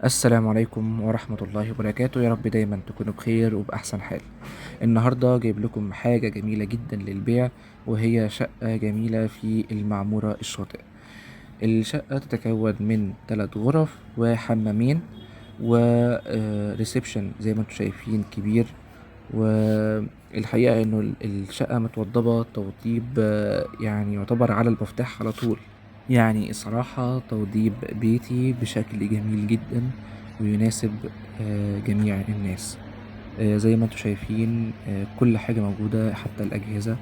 السلام عليكم ورحمة الله وبركاته، يا رب دايما تكونوا بخير وبأحسن حال. النهاردة جايب لكم حاجة جميلة جدا للبيع، وهي شقة جميلة في المعمورة الشاطئ. الشقة تتكون من 3 غرف وحمامين وريسبشن زي ما انتم شايفين كبير. والحقيقة انه الشقة متوضبة توضيب يعني يعتبر على المفتاح على طول. يعني الصراحة توضيب بيتي بشكل جميل جدا ويناسب جميع الناس. زي ما انتم شايفين كل حاجة موجودة حتى الأجهزة.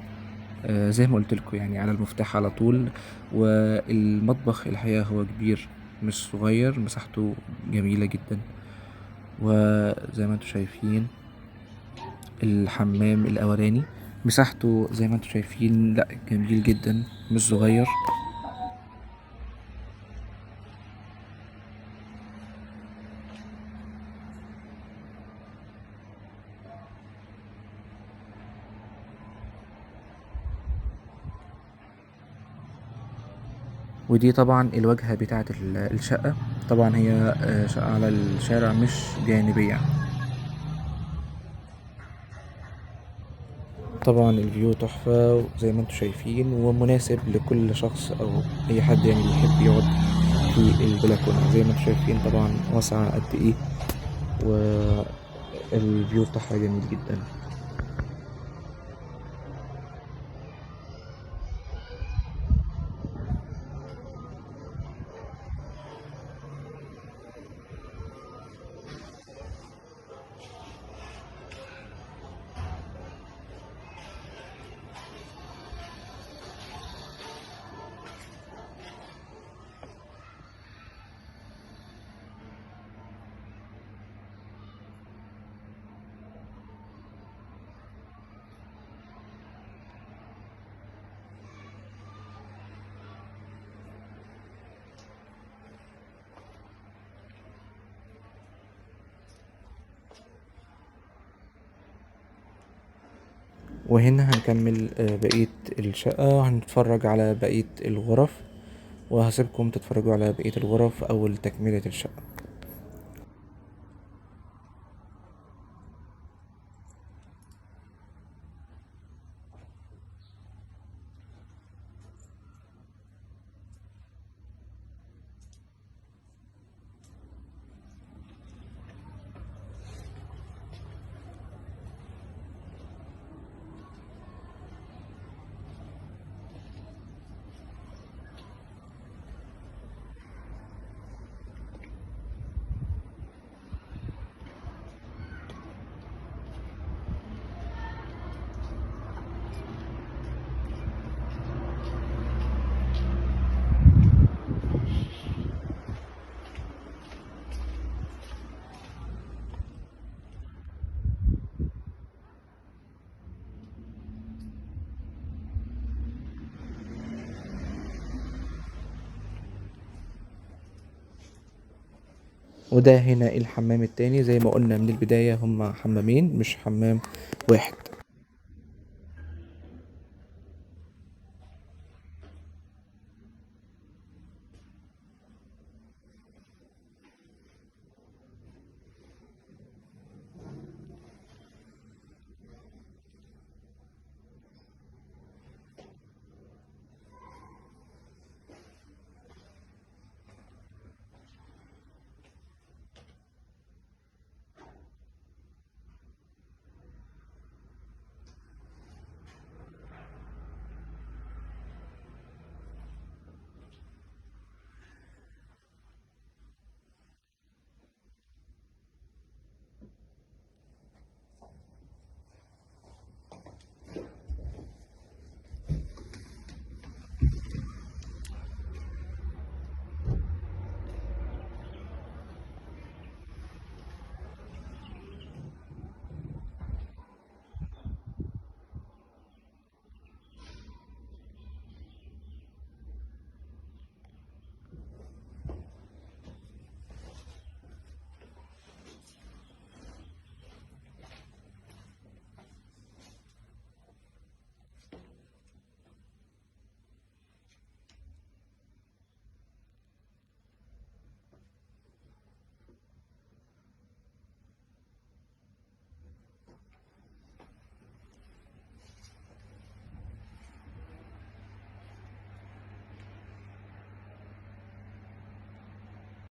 زي ما قلت لكم يعني على المفتاح على طول. والمطبخ الحقيقة هو كبير مش صغير، مساحته جميلة جدا. وزي ما انتم شايفين الحمام الأولاني مساحته زي ما انتم شايفين لا جميل جدا مش صغير. ودي طبعا الواجهة بتاعة الشقة. طبعا هي شقة على الشارع مش جانبية. طبعا الفيو تحفة زي ما انتم شايفين، ومناسب لكل شخص او اي حد يعني بيحب يقعد في البلكونة. زي ما انتم شايفين طبعا واسعة قد ايه، والفيو بتاعها جميل جدا. وهنا هنكمل بقية الشقة، هنتفرج على بقية الغرف، وهسيبكم تتفرجوا على بقية الغرف أول تكملة الشقة. وده هنا الحمام التاني، زي ما قلنا من البداية هما حمامين مش حمام واحد.